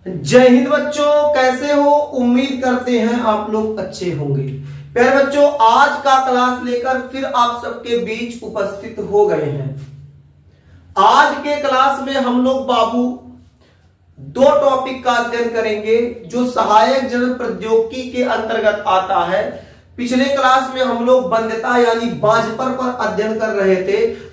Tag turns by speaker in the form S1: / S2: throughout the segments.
S1: जय हिंद बच्चों, कैसे हो? उम्मीद करते हैं आप लोग अच्छे होंगे। प्यारे बच्चों, आज का क्लास लेकर फिर आप सबके बीच उपस्थित हो गए हैं। आज के क्लास में हम लोग बाबू दो टॉपिक का अध्ययन करेंगे जो सहायक जनन प्रौद्योगिकी के अंतर्गत आता है। पिछले क्लास में हम लोग वंध्यता यानी बांझपन पर अध्ययन कर रहे थे।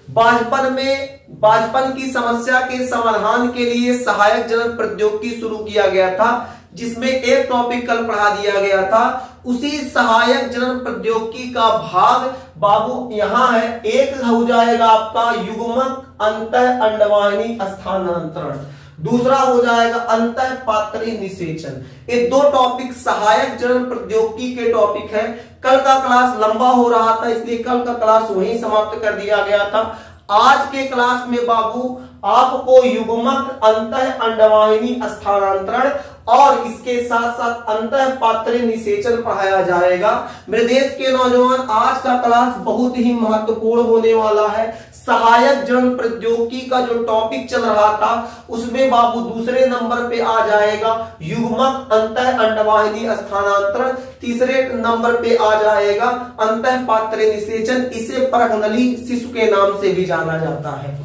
S1: बांझपन की समस्या के समाधान के लिए सहायक जनन प्रौद्योगिकी शुरू किया गया था, जिसमें एक टॉपिक कल पढ़ा दिया गया था। उसी सहायक जनन प्रौद्योगिकी का भाग बाबू यहां है। एक हो जाएगा आपका युग्मक अंतः अंडवाहिनी स्थानांतरण, दूसरा हो जाएगा अंतः पात्री निषेचन। ये दो टॉपिक सहायक जनन प्रौद्योगिकी के टॉपिक है। कल का क्लास लंबा हो रहा था, इसलिए कल का क्लास वहीं समाप्त कर दिया गया था। आज के क्लास में बाबू आपको युग्मक अंतः अंडवाहिनी स्थानांतरण और इसके साथ साथ अंतः पात्री निषेचन पढ़ाया जाएगा। मेरे देश के नौजवान, आज का क्लास बहुत ही महत्वपूर्ण होने वाला है। सहायक जनन प्रौद्योगिकी का जो टॉपिक चल रहा था उसमें बाबू दूसरे नंबर पे आ जाएगा युग्मक अंतः अंडवाहिनी स्थानांतरण, तीसरे नंबर पे आ जाएगा अंतः पात्री निषेचन। इसे परघनली शिशु के नाम से भी जाना जाता है।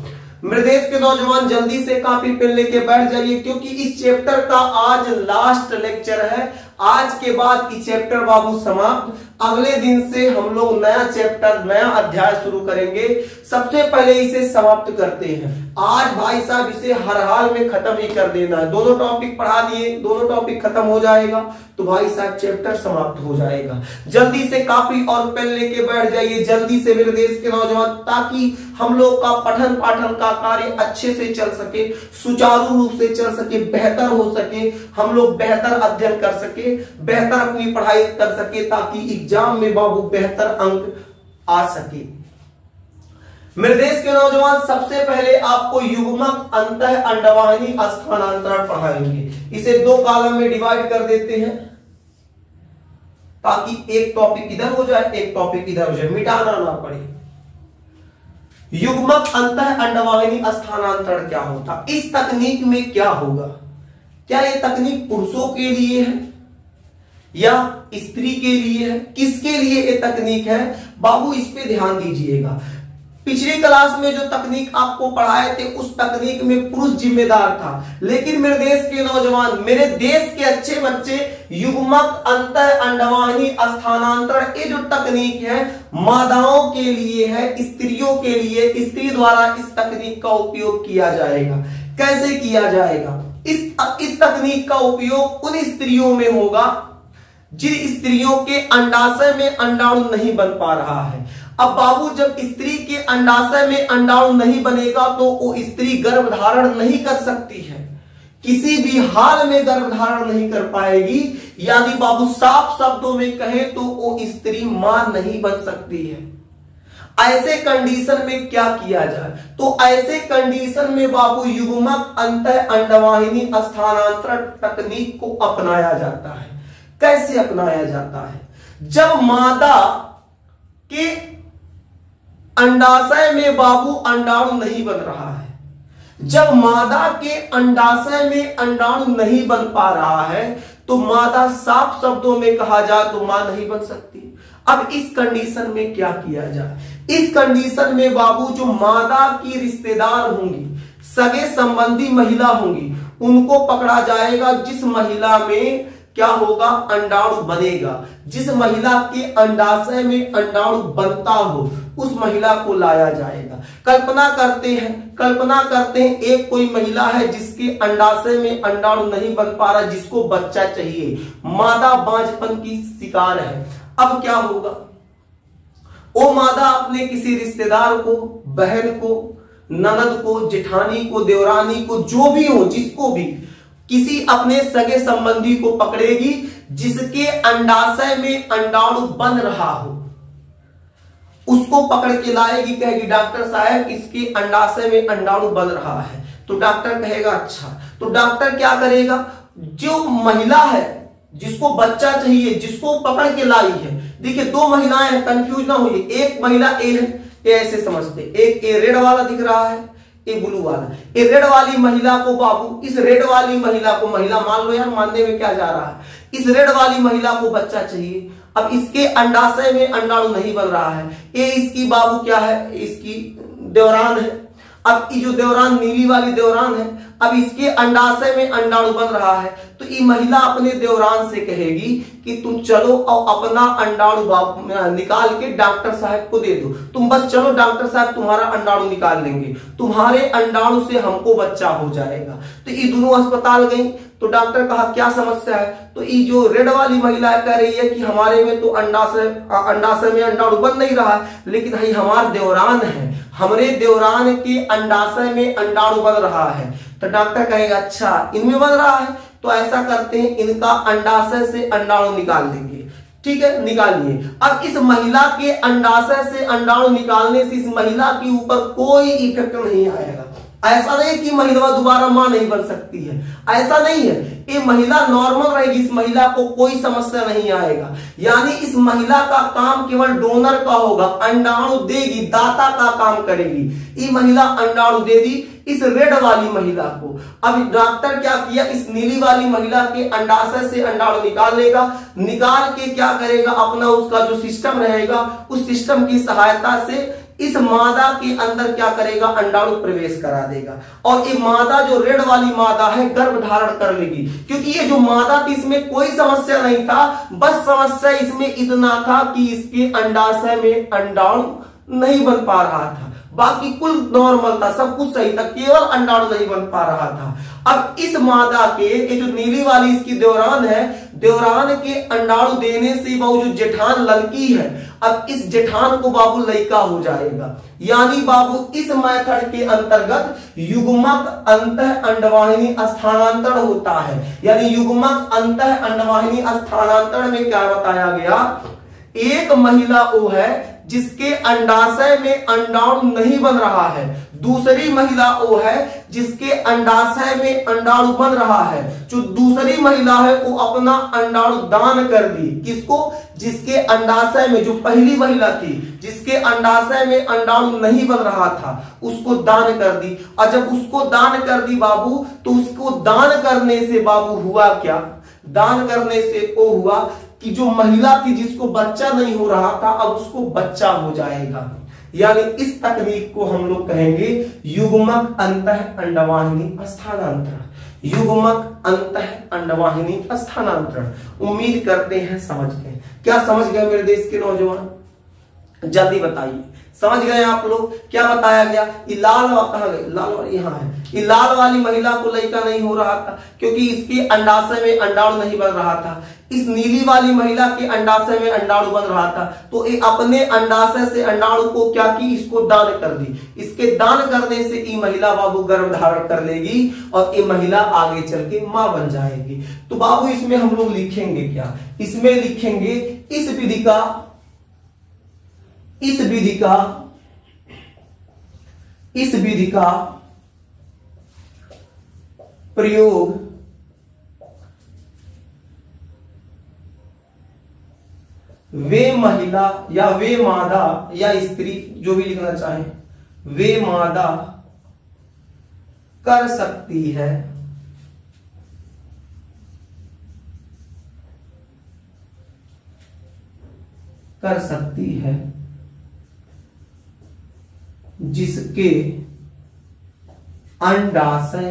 S1: मेरे देश के नौजवान, जल्दी से कॉपी पेन लेके बैठ जाइए, क्योंकि इस चैप्टर का आज लास्ट लेक्चर है। आज के बाद इस चैप्टर बाबू समाप्त। अगले दिन से हम लोग नया चैप्टर, नया अध्याय शुरू करेंगे। सबसे पहले इसे समाप्त करते हैं। आज भाई साहब इसे हर हाल में खत्म ही कर देना है। दोनों टॉपिक पढ़ा दिए, दोनों टॉपिक खत्म हो जाएगा तो भाई साहब चैप्टर समाप्त हो जाएगा। जल्दी से कॉपी और पेन लेके बैठ जाइए, जल्दी से मेरे देश के नौजवान, ताकि हम लोग का पठन पाठन का कार्य अच्छे से चल सके, सुचारू रूप से चल सके, बेहतर हो सके, हम लोग बेहतर अध्ययन कर सके, बेहतर अपनी पढ़ाई कर सके, ताकि एग्जाम में बाबू बेहतर अंक आ सके। मेरे देश के नौजवान, सबसे पहले आपको युग्मक अंतः अंडवाहिनी स्थानांतरण पढ़ाएंगे। इसे दो कॉलम में डिवाइड कर देते हैं ताकि एक टॉपिक इधर हो जाए, एक टॉपिक इधर हो जाए, मिटाना ना पड़े। युग्मक अंतः अंडवाहिनी स्थानांतरण क्या होता? इस तकनीक में क्या होगा? क्या यह तकनीक पुरुषों के लिए है या स्त्री के लिए है? किसके लिए ये तकनीक है बाबू? इस पे ध्यान दीजिएगा। पिछली क्लास में जो तकनीक आपको पढ़ाए थे उस तकनीक में पुरुष जिम्मेदार था, लेकिन मेरे देश के नौजवान, मेरे देश के अच्छे बच्चे, युग्मक अंतः अंडवाहिनी स्थानांतरण ये जो तकनीक है मादाओं के लिए है, स्त्रियों के लिए। स्त्री द्वारा इस तकनीक का उपयोग किया जाएगा। कैसे किया जाएगा? इस तकनीक का उपयोग उन स्त्रियों में होगा जिन स्त्रियों के अंडाशय में अंडाणु नहीं बन पा रहा है। अब बाबू, जब स्त्री के अंडाशय में अंडाणु नहीं बनेगा तो वो स्त्री गर्भ धारण नहीं कर सकती है, किसी भी हाल में गर्भ धारण नहीं कर पाएगी। यानी बाबू साफ शब्दों में कहें तो वो स्त्री मां नहीं बन सकती है। ऐसे कंडीशन में क्या किया जाए? तो ऐसे कंडीशन में बाबू युग्मक अंतः अंडवाहिनी स्थानांतरण तकनीक को अपनाया जाता है। कैसे अपनाया जाता है? जब मादा के अंडाशय में बाबू अंडाणु नहीं बन रहा है, जब मादा के अंडाशय में अंडाणु नहीं बन पा रहा है तो मादा साफ शब्दों में कहा जाए तो मां नहीं बन सकती। अब इस कंडीशन में क्या किया जाए? इस कंडीशन में बाबू जो मादा की रिश्तेदार होंगी, सगे संबंधी महिला होंगी, उनको पकड़ा जाएगा। जिस महिला में क्या होगा? अंडाणु बनेगा। जिस महिला के अंडाशय में अंडाणु बनता हो उस महिला को लाया जाएगा। कल्पना करते हैं एक कोई महिला है जिसके अंडाशय में अंडाणु नहीं बन पा रहा, जिसको बच्चा चाहिए, मादा बांझपन की शिकार है। अब क्या होगा? वो मादा अपने किसी रिश्तेदार को, बहन को, ननद को, जेठानी को, देवरानी को, जो भी हो, जिसको भी, किसी अपने सगे संबंधी को पकड़ेगी जिसके अंडाशय में अंडाणु बन रहा हो, उसको पकड़ के लाएगी, कहेगी डॉक्टर साहब इसके अंडाशय में अंडाणु बन रहा है। तो डॉक्टर कहेगा अच्छा। तो डॉक्टर क्या करेगा? जो महिला है जिसको बच्चा चाहिए, जिसको पकड़ के लाई है, देखिए दो महिलाएं हैं, कंफ्यूज ना होइए। एक महिला ए है, ये ऐसे समझते, एक ए रेड वाला दिख रहा है, ये ब्लू वाला, ये रेड वाली महिला को बाबू, इस रेड वाली महिला को, महिला मान लो यार, मानने में क्या जा रहा है, इस रेड वाली महिला को बच्चा चाहिए। अब इसके अंडाशय में अंडाणु नहीं बन रहा है, ये इसकी बाबू क्या है, इसकी देवरान है। अब ये जो देवरान नीली वाली देवरान है, अब इसके अंडाशय में अंडाणु बन रहा है, तो ये महिला अपने देवरान से कहेगी कि तुम चलो और अपना अंडाणु निकाल के डॉक्टर साहब को दे दो, तुम बस चलो डॉक्टर साहब तुम्हारा अंडाणु निकाल लेंगे, तुम्हारे अंडाणु से हमको बच्चा हो जाएगा। तो ये दोनों अस्पताल गई, तो डॉक्टर कहा क्या समस्या है, तो ये जो रेड वाली महिला कह रही है कि हमारे में तो अंडाशय में अंडाणु बन नहीं रहा है, लेकिन भाई हमारा देवरान है, हमारे देवरान के अंडाशय में अंडाणु बन रहा है। तो डॉक्टर कहेगा अच्छा इनमें बन रहा है, तो ऐसा करते हैं इनका अंडाशय से अंडाणु निकाल देंगे, ठीक है निकालिए। अब इस महिला के अंडाशय से अंडाणु निकालने से इस महिला के ऊपर कोई इफेक्ट नहीं आएगा। ऐसा नहीं कि महिला दोबारा मां नहीं बन सकती है, ऐसा नहीं है, ये महिला नॉर्मल रहेगी, इस महिला को कोई समस्या नहीं आएगा। यानी इस महिला का काम केवल डोनर का होगा, अंडाणु देगी, दाता का काम करेगी। ये महिला अंडाणु दे दी इस रेड वाली महिला को। अब डॉक्टर क्या किया, इस नीली वाली महिला के अंडाशय से अंडाणु निकाल लेगा, निकाल के क्या करेगा, अपना उसका जो सिस्टम रहेगा उस सिस्टम की सहायता से इस मादा के अंदर क्या करेगा, अंडाणु प्रवेश करा देगा। और ये मादा जो रेड वाली मादा है गर्भ धारण कर लेगी, क्योंकि ये जो मादा थी इसमें कोई समस्या नहीं था, बस समस्या इसमें इतना था कि इसके अंडाशय में अंडाणु नहीं बन पा रहा था, बाकी कुल नॉर्मल था, सब कुछ सही था, केवल अंडाणु नहीं बन पा रहा था। अब इस मादा के, ये जो नीली वाली इसकी देवरान है, देवरान के अंडाणु देने से बाबू जो जेठान लड़की है, अब इस जेठान को बाबू लड़का हो जाएगा। यानी बाबू इस मेथड के अंतर्गत युग्मक अंतः अंडवाहिनी स्थानांतरण होता है। यानी युग्मक अंतः अंडवाहिनी स्थानांतरण में क्या बताया गया, एक महिला वो है जिसके अंडाशय में अंडाणु नहीं बन रहा है, दूसरी महिला वो है जिसके अंडाशय में अंडाणु बन रहा है। जो दूसरी महिला है वो अपना अंडाणु दान कर दी, किसको, जिसके अंडाशय में, जो पहली महिला थी जिसके अंडाशय में अंडाणु नहीं बन रहा था, उसको दान कर दी। और जब उसको दान कर दी बाबू, तो उसको दान करने से बाबू हुआ क्या, दान करने से वो हुआ कि जो महिला थी जिसको बच्चा नहीं हो रहा था, अब उसको बच्चा हो जाएगा। यानी इस तकनीक को हम लोग कहेंगे युग्मक अंतः अंडवाहिनी स्थानांतरण, युग्मक अंतः अंडवाहिनी स्थानांतरण। उम्मीद करते हैं समझ गए। क्या समझ गए मेरे देश के नौजवान, जल्दी बताइए, समझ गए आप लोग क्या बताया गया। ये लाल कहां गए, लाल वाली यहाँ है, ये लाल वाली महिला को लड़का नहीं हो रहा था क्योंकि इसके अंडाशय में अंडाणु नहीं बन रहा था। इस नीली वाली महिला के अंडाशय में अंडाणु बन रहा था, तो ये अपने अंडाशय से अंडाणु को क्या की, इसको दान कर दी। इसके दान करने से ये महिला बाबू गर्भ धारण कर लेगी और ये महिला आगे चल के मां बन जाएगी। तो बाबू इसमें हम लोग लिखेंगे क्या, इसमें लिखेंगे इस विधि का प्रयोग वे महिला या वे मादा या स्त्री, जो भी लिखना चाहे, वे मादा कर सकती है, जिसके अंडाशय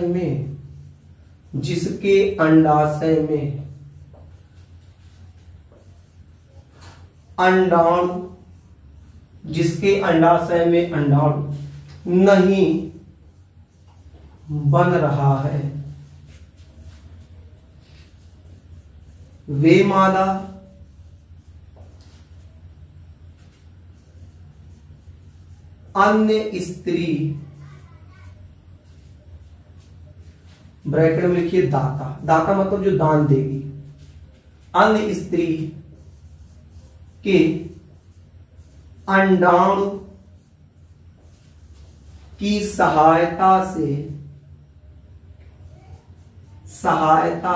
S1: में अंडाणु नहीं बन रहा है, वे मादा अन्य स्त्री, ब्रैकेट में लिखिए दाता, दाता मतलब जो दान देगी, अन्य स्त्री के अंडाणु की सहायता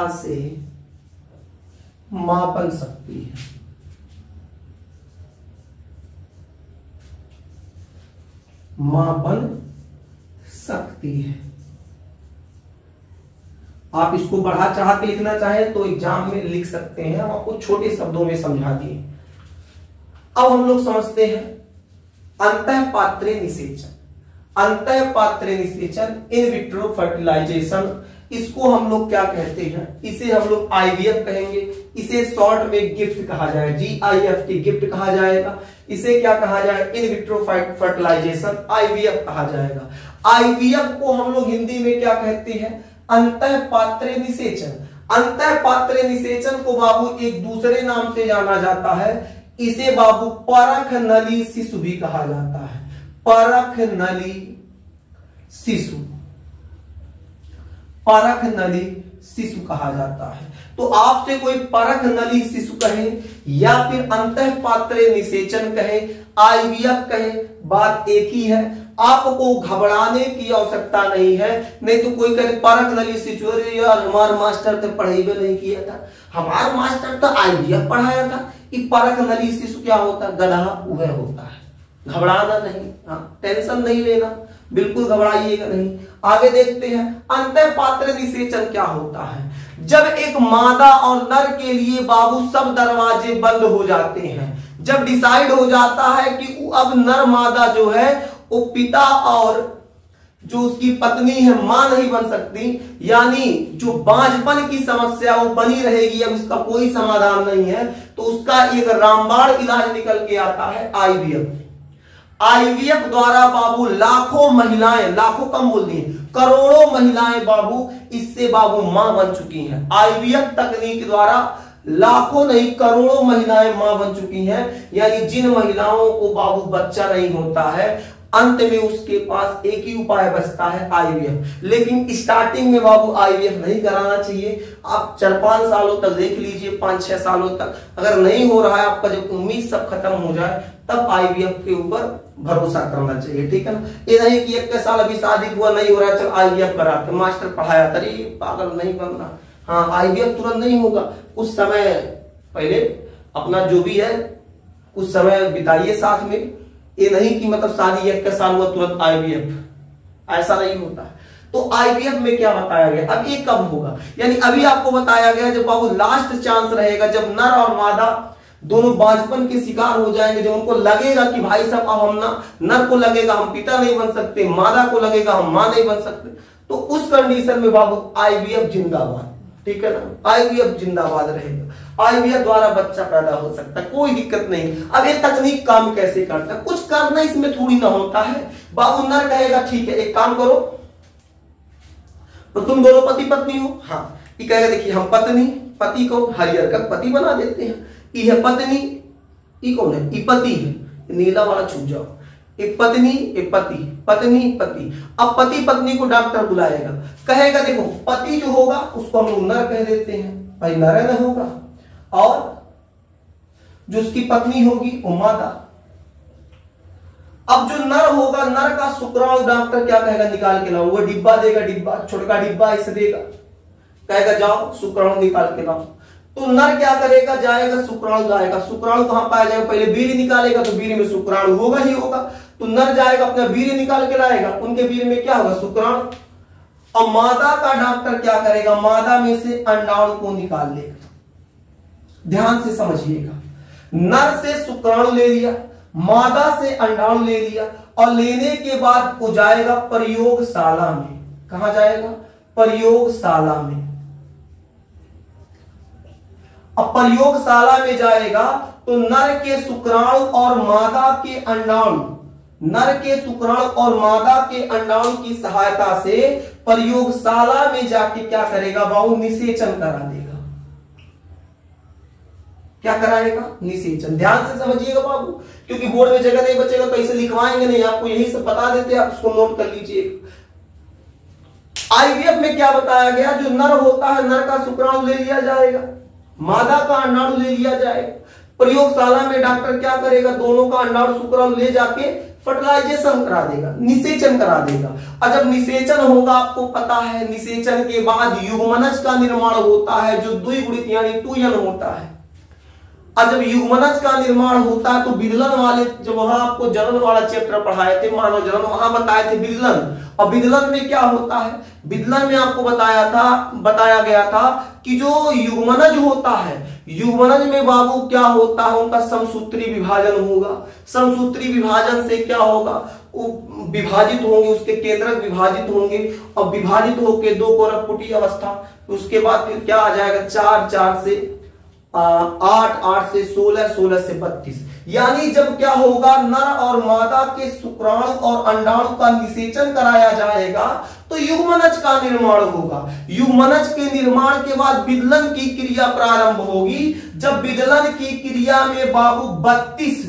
S1: से मां बन सकती है। मां बन सकती है। आप इसको बढ़ा चाह के लिखना चाहें तो एग्जाम में लिख सकते हैं, हम आपको छोटे शब्दों में समझा दिए। अब हम लोग समझते हैं अंतःपात्रीय निषेचन। अंतःपात्रीय निषेचन, इन विट्रो फर्टिलाइजेशन, इसको हम लोग क्या कहते हैं? इसे हम लोग आईवीएफ कहेंगे। इसे शॉर्ट में गिफ्ट कहा जाएगा, GIFT गिफ्ट कहा जाएगा। इसे क्या कहा जाएगा? इन विट्रो फर्टिलाइजेशन, आईवीएफ कहा जाएगा। आईवीएफ को हम लोग हिंदी में क्या कहते हैं? अंतःपात्रीय निषेचन। अंतःपात्रीय निषेचन को बाबू एक दूसरे नाम से जाना जाता है, इसे बाबू परख नली शिशु भी कहा जाता है। परख नली शिशु, परख नली शिशु कहा जाता है। तो आपसे कोई परख नली शिशु कहे या फिर अंतःपात्रीय निषेचन कहे, आईवीएफ कहे, बात एक ही है। आपको घबराने की आवश्यकता नहीं है। नहीं तो कोई कहे परख नली शिशु, अरे यार हमारा मास्टर तो पढ़ाई नहीं किया था, हमारा मास्टर तो आईवीएफ पढ़ाया था, ये परख नली शिशु क्या होता है? गधा वह होता है। घबराना नहीं, हाँ, टेंशन नहीं लेना, बिल्कुल घबराइएगा नहीं। आगे देखते हैं अंतःपात्रीय निषेचन क्या होता है। जब एक मादा और नर के लिए बाबू सब दरवाजे बंद हो जाते हैं, जब डिसाइड हो जाता है कि अब नर मादा जो है वो पिता और जो उसकी पत्नी है मां नहीं बन सकती, यानी जो बांझपन की समस्या वो बनी रहेगी, अब उसका कोई समाधान नहीं है, तो उसका एक रामबाण इलाज निकल के आता है आईवीएफ। आईवीएफ द्वारा बाबू लाखों महिलाएं, लाखों कम बोल दिए, करोड़ों महिलाएं बाबू इससे बाबू मां बन चुकी हैं। आईवीएफ तकनीक द्वारा लाखों नहीं करोड़ों महिलाएं मां बन चुकी हैं। यानी जिन महिलाओं को बाबू बच्चा नहीं होता है, अंत में उसके पास एक ही उपाय बचता है आईवीएफ। लेकिन स्टार्टिंग में बाबू आईवीएफ नहीं कराना चाहिए। आप 4-5 सालों तक देख लीजिए, 5-6 सालों तक अगर नहीं हो रहा है, आपका जब उम्मीद सब खत्म हो जाए तब आईवीएफ के ऊपर भरोसा करना चाहिए, ठीक है ना। ये नहीं कि 1 साल अभी शादी हुआ नहीं हो रहा चल आईवीएफ कराते, मास्टर पढ़ाया, अरे पागल नहीं बनना। हाँ, आईवीएफ तुरंत नहीं होगा, कुछ समय पहले अपना जो भी है कुछ समय बिताइए साथ में। ये नहीं कि मतलब शादी 1 साल हुआ तुरंत आईवीएफ, ऐसा नहीं होता है। तो आईवीएफ में क्या बताया गया, अब ये कब होगा, यानी अभी आपको बताया गया जब बाबू लास्ट चांस रहेगा, जब नर और मादा दोनों बांझपन के शिकार हो जाएंगे, जब उनको लगेगा कि भाई साहब अब हम ना, नर को लगेगा हम पिता नहीं बन सकते, मादा को लगेगा हम मां नहीं बन सकते, तो उस कंडीशन में बाबू आईवीएफ जिंदाबाद, ठीक है ना, आईवीएफ जिंदाबाद रहेगा। आईवीएफ द्वारा बच्चा पैदा हो सकता है, कोई दिक्कत नहीं। अब ये तकनीक काम कैसे करता है, कुछ करना इसमें थोड़ी ना होता है। बाबू नर कहेगा ठीक है एक काम करो, तो तुम दोनों पति पत्नी हो, हाँ, ये कहेगा देखिए हम पत्नी, पति को हरियर का पति बना देते हैं, ये है पत्नी, ये कौन है, ये पति है, नीला वाला छूट जाओ, एक पत्नी एक पति, पत्नी पति। अब पति पत्नी को डॉक्टर बुलाएगा, कहेगा देखो पति जो होगा उसको हम लोग नर कह देते हैं, भाई नर होगा, और जो उसकी पत्नी होगी वो मादा। अब जो नर होगा, नर का शुक्राणु डॉक्टर क्या कहेगा, निकाल के लाओ, वो डिब्बा देगा, डिब्बा छोटा डिब्बा इसे देगा, कहेगा जाओ शुक्राणु निकाल के लाओ। तो नर क्या करेगा, जाएगा शुक्राणु लाएगा। शुक्राणु कहां पाया जाएगा, पहले वीर्य निकालेगा तो वीर्य में शुक्राणु होगा ही होगा, तो नर जाएगा अपना वीर्य निकाल के लाएगा, उनके वीर्य में क्या होगा, शुक्राणु। और मादा का डॉक्टर क्या करेगा, मादा में से अंडाणु को निकाल लेगा। ध्यान से समझिएगा, नर से शुक्राणु ले लिया, मादा से अंडाणु ले लिया, और लेने के बाद वो जाएगा प्रयोगशाला में। कहां जाएगा, प्रयोगशाला में। अब प्रयोगशाला में जाएगा तो नर के शुक्राणु और मादा के अंडाणु, नर के शुक्राणु और मादा के अंडाणु की सहायता से प्रयोगशाला में जाके क्या करेगा बाबू, निषेचन करा देगा। क्या कराएगा, निषेचन। ध्यान से समझिएगा बाबू, क्योंकि बोर्ड में जगह नहीं बचेगा तो इसे लिखवाएंगे नहीं, आपको यही सब बता देते हैं, आप उसको नोट कर लीजिए। आईवीएफ में क्या बताया गया, जो नर होता है नर का शुक्राणु ले लिया जाएगा, मादा का अंडाणु ले लिया जाएगा। प्रयोगशाला में डॉक्टर क्या करेगा, दोनों का अंडाणु शुक्राणु ले जाके फर्टिलाइजेशन करा देगा, निषेचन करा देगा। और जब निषेचन होगा, आपको पता है निषेचन के बाद युग्मनज का निर्माण होता है, जो द्विगुणित यानी 2n होता है। और जब युग्मनज का निर्माण होता है तो विदलन वाले, जो वहां आपको जनन वाला चैप्टर पढ़ाए थे, मानव जनन, वहां बताए थे विदलन। और विदलन में क्या होता है, विदलन में आपको बताया गया था कि जो युग्मनज होता है, युग्मनज में बाबू क्या होता है, उनका समसूत्री विभाजन होगा। समसूत्री विभाजन से क्या होगा, वो विभाजित होंगे, उसके केंद्रक विभाजित होंगे और विभाजित होकर दो कोरक पुटी अवस्था, उसके बाद फिर क्या आ जाएगा, 4 4 से 8 8 से 16 16 से 32। यानी जब क्या होगा, नर और मादा के शुक्राणु और अंडाणु का निषेचन कराया जाएगा तो युग्मनज का निर्माण होगा। युग्मनज के निर्माण के बाद विदलन की क्रिया प्रारंभ होगी। जब विदलन की क्रिया में बाबू 32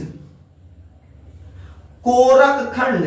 S1: कोरक खंड,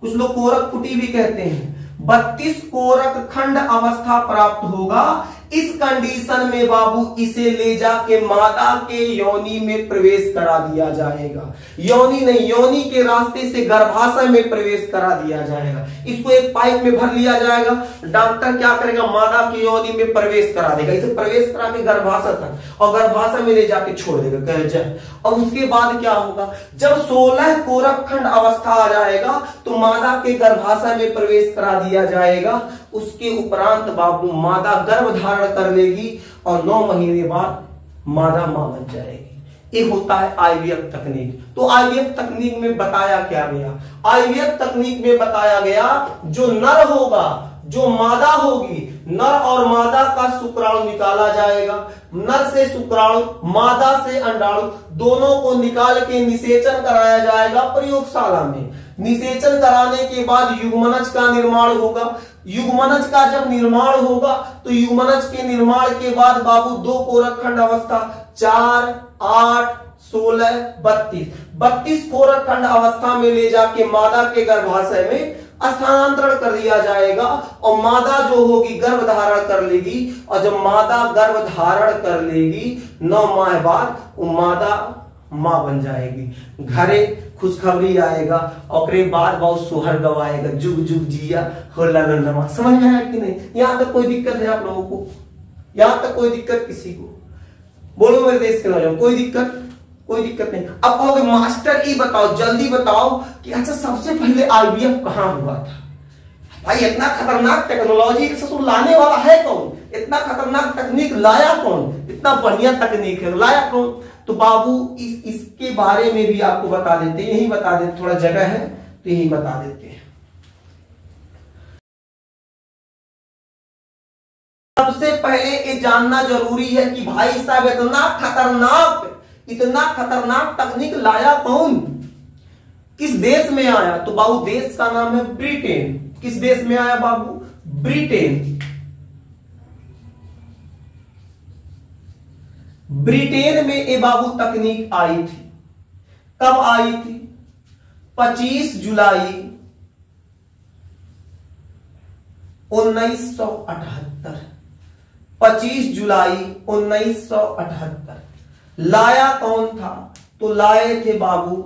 S1: कुछ लोग कोरक पुटी भी कहते हैं, 32 कोरक खंड अवस्था प्राप्त होगा। इस कंडीशन में बाबू इसे ले जाके मादा के योनि में प्रवेश करा दिया जाएगा। योनि नहीं, योनि के रास्ते से गर्भाशय में प्रवेश करा दिया जाएगा। इसको एक पाइप में भर लिया जाएगा, डॉक्टर क्या करेगा, मादा की योनि में प्रवेश करा देगा, इसे प्रवेश करा के गर्भाशय तक और गर्भाशय में ले जाके छोड़ देगा, कह जाए। और उसके बाद क्या होगा, जब 16 कोरक खंड अवस्था आ जाएगा तो मादा के गर्भाशय में प्रवेश करा दिया जाएगा। उसके उपरांत बाबू मादा गर्भ धारण कर लेगी और 9 महीने बाद मादा मां बन जाएगी। ये होता है आईवीएफ तकनीक। तो आईवीएफ तकनीक में बताया क्या गया, आईवीएफ तकनीक में बताया गया जो नर होगा, जो मादा होगी, नर और मादा का शुक्राणु निकाला जाएगा। नर से शुक्राणु, मादा से अंडाणु, दोनों को निकाल के निषेचन कराया जाएगा प्रयोगशाला में। निषेचन कराने के बाद युग्मनज का निर्माण होगा। युग्मनज का जब निर्माण होगा तो युग्मनज के निर्माण के बाद बाबू 2 कोरक खंड अवस्था, 4 8 16 32, 32 कोरक खंड अवस्था में ले जाके मादा के गर्भाशय में स्थानांतरण कर दिया जाएगा और मादा जो होगी गर्भ धारण कर लेगी। और जब मादा गर्भ धारण कर लेगी 9 माह बाद वो मादा मां बन जाएगी। घरे खुशखबरी आएगा और बाद बहुत सोहर गवाएगा, जुग जुग जिया हो लगा। समझ में आया कि नहीं? यहां तक कोई दिक्कत है आप लोगों को? यहां तक कोई दिक्कत किसी को? बोलो मेरे देश के नौजवान, कोई दिक्कत? कोई दिक्कत नहीं। अब कहोगे मास्टर ये बताओ, जल्दी बताओ कि अच्छा सबसे पहले आईवीएफ कहां हुआ था? भाई इतना खतरनाक टेक्नोलॉजी लाने वाला है कौन? इतना खतरनाक तकनीक लाया कौन? इतना बढ़िया तकनीक है, लाया कौन? तो बाबू इसके बारे में भी आपको बता देते हैं, यही बता देते, थोड़ा जगह है तो यही बता देते हैं। सबसे पहले ये जानना जरूरी है कि भाई साहब इतना खतरनाक तकनीक लाया कौन? किस देश में आया? तो बाबू देश का नाम है ब्रिटेन। किस देश में आया बाबू? ब्रिटेन। ब्रिटेन में ये बाबू तकनीक आई थी। कब आई थी? 25 जुलाई 1978। 25 जुलाई 1978। लाया कौन था? तो लाए थे बाबू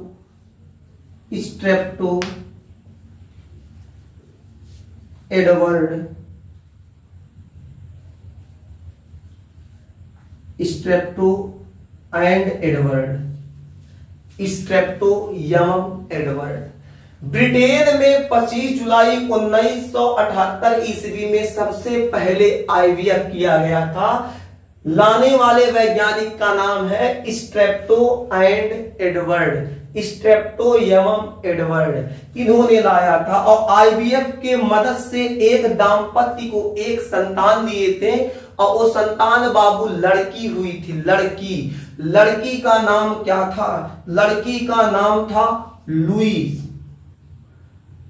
S1: Steptoe Edward, Steptoe and Edward, Steptoe यमम एडवर्ड। ब्रिटेन में 25 जुलाई 1978 ईस्वी में सबसे पहले आईवीएफ किया गया था। लाने वाले वैज्ञानिक का नाम है स्ट्रेप्टो एंड एडवर्ड, स्ट्रेप्टो यमम एडवर्ड। इन्होंने लाया था और आईवीएफ के मदद से एक दाम्पत्य को एक संतान दिए थे और वो संतान बाबू लड़की हुई थी। लड़की का नाम क्या था? लड़की का नाम था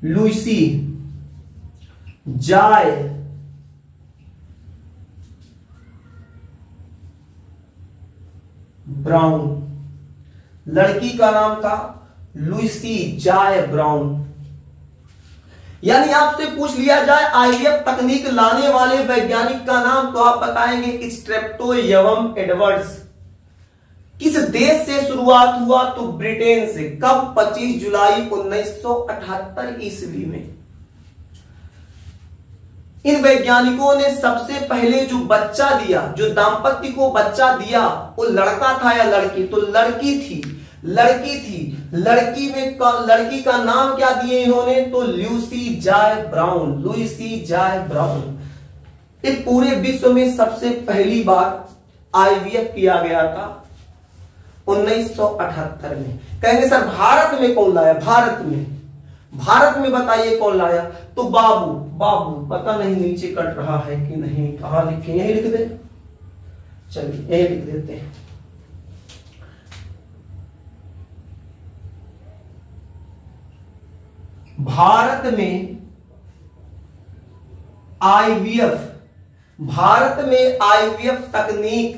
S1: लुइसी जाय ब्राउन। लड़की का नाम था लुइसी जाय ब्राउन। यानी आपसे पूछ लिया जाए आईवीएफ तकनीक लाने वाले वैज्ञानिक का नाम, तो आप बताएंगे स्ट्रेप्टो यमम एडवर्ड्स। किस देश से शुरुआत हुआ? तो ब्रिटेन से। कब? 25 जुलाई 1978 ईस्वी में। इन वैज्ञानिकों ने सबसे पहले जो बच्चा दिया, जो दाम्पत्य को बच्चा दिया, वो लड़का था या लड़की? तो लड़की थी। लड़की का नाम क्या दिए इन्होंने? तो लूसी जॉय ब्राउन। एक पूरे विश्व में सबसे पहली बार आईवीएफ किया गया था 1978 में। कहेंगे सर भारत में कौन लाया? भारत में बताइए कौन लाया? तो बाबू पता नहीं नीचे कट रहा है कि नहीं, कहां लिखे? यही लिख दे, चलिए यही लिख देते हैं। भारत में आईवीएफ तकनीक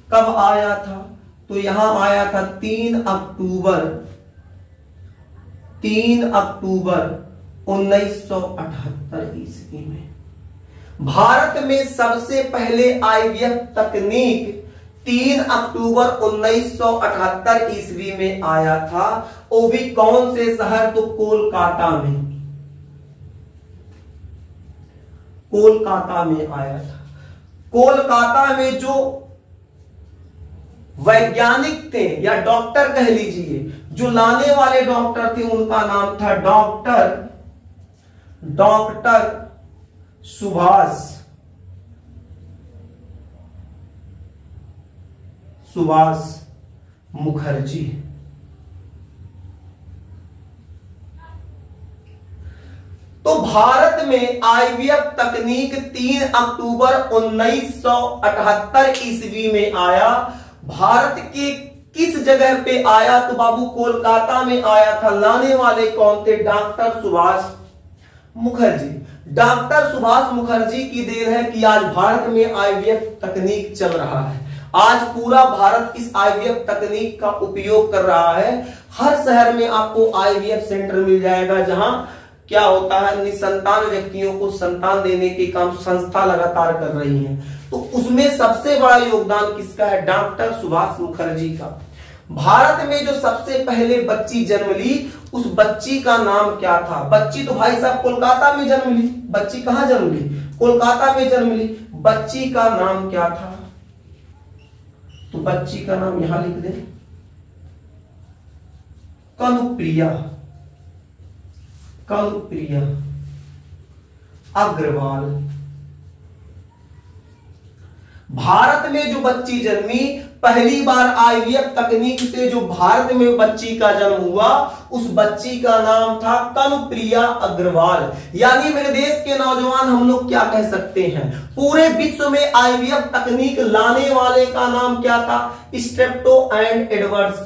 S1: कब आया था? तो यहां आया था 3 अक्टूबर 1978 ईस्वी में। भारत में सबसे पहले आईवीएफ तकनीक 3 अक्टूबर 1978 ईस्वी में आया था। वो भी कौन से शहर? तो कोलकाता में आया था। कोलकाता में जो वैज्ञानिक थे या डॉक्टर कह लीजिए, जो लाने वाले डॉक्टर थे, उनका नाम था डॉक्टर सुभाष मुखर्जी। तो भारत में आईवीएफ तकनीक 3 अक्टूबर 1978 ईस्वी में आया। भारत के किस जगह पे आया? तो बाबू कोलकाता में आया था। लाने वाले कौन थे? डॉक्टर सुभाष मुखर्जी। डॉक्टर सुभाष मुखर्जी की देन है कि आज भारत में आईवीएफ तकनीक चल रहा है। आज पूरा भारत इस आईवीएफ तकनीक का उपयोग कर रहा है। हर शहर में आपको आईवीएफ सेंटर मिल जाएगा, जहां क्या होता है, निसंतान व्यक्तियों को संतान देने के काम संस्था लगातार कर रही है। तो उसमें सबसे बड़ा योगदान किसका है? डॉक्टर सुभाष मुखर्जी का। भारत में जो सबसे पहले बच्ची जन्म ली, उस बच्ची का नाम क्या था? बच्ची तो भाई साहब कोलकाता में जन्म ली। बच्ची कहां जन्म ली? कोलकाता में जन्म ली। बच्ची का नाम क्या था? तो बच्ची का नाम यहां लिख दे, कनुप्रिया अग्रवाल। भारत में जो बच्ची जन्मी, पहली बार आईवीएफ तकनीक से जो भारत में बच्ची का जन्म हुआ, उस बच्ची का नाम था कनुप्रिया अग्रवाल। यानी मेरे देश के नौजवान, हम लोग क्या कह सकते हैं, पूरे विश्व में आईवीएफ तकनीक लाने वाले का नाम क्या था? Steptoe and Edwards.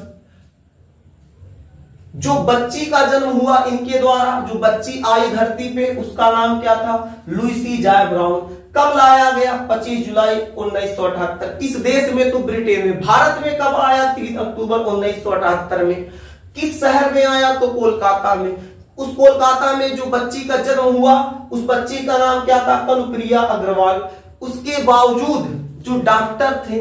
S1: जो बच्ची का जन्म हुआ इनके द्वारा, जो बच्ची आई धरती पे, उसका नाम क्या था? Lucy Joy brown. कब लाया गया? 25 जुलाई 1978। इस देश में तो ब्रिटेन में। भारत में कब आया? 3 अक्टूबर 1978 में। किस शहर में आया? तो कोलकाता में। उस कोलकाता में जो बच्ची का जन्म हुआ, उस बच्ची का नाम क्या था? कनुप्रिया अग्रवाल। उसके बावजूद जो डॉक्टर थे,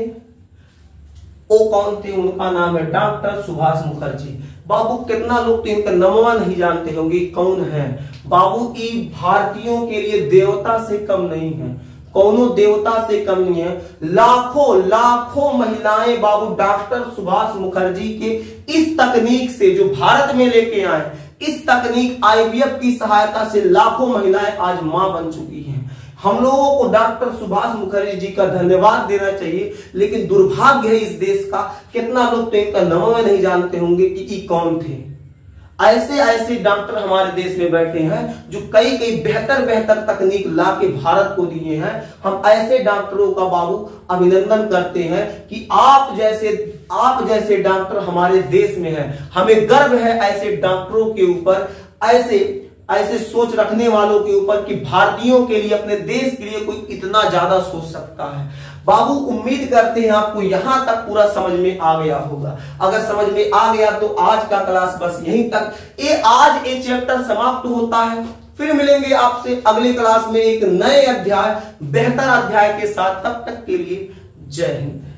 S1: वो कौन थे? उनका नाम है डॉक्टर सुभाष मुखर्जी। बाबू कितना लोग तो इनका नाम नहीं जानते होंगे, कौन है बाबू? ये भारतीयों के लिए देवता से कम नहीं है, कौनो देवता से कम नहीं है। लाखों महिलाएं बाबू डॉक्टर सुभाष मुखर्जी के इस तकनीक से जो भारत में लेके आए, इस तकनीक आईवीएफ की सहायता से लाखों महिलाएं आज मां बन चुकी हैं। हम लोगों को डॉक्टर सुभाष मुखर्जी जी का धन्यवाद देना चाहिए, लेकिन दुर्भाग्य है इस देश का, कितना लोग तो इनका नाम नहीं जानते होंगे कि ये कौन थे। ऐसे डॉक्टर हमारे देश में बैठे हैं जो कई बेहतर तकनीक लाके भारत को दिए हैं। हम ऐसे डॉक्टरों का बाबू अभिनंदन करते हैं कि आप जैसे डॉक्टर हमारे देश में हैं। हमें गर्व है ऐसे डॉक्टरों के ऊपर, ऐसे सोच रखने वालों के ऊपर कि भारतीयों के लिए, अपने देश के लिए कोई इतना ज्यादा सोच सकता है। बाबू उम्मीद करते हैं आपको यहां तक पूरा समझ में आ गया होगा। अगर समझ में आ गया तो आज का क्लास बस यहीं तक। आज ये चैप्टर समाप्त होता है। फिर मिलेंगे आपसे अगली क्लास में एक नए अध्याय, बेहतर अध्याय के साथ। तब तक के लिए जय हिंद।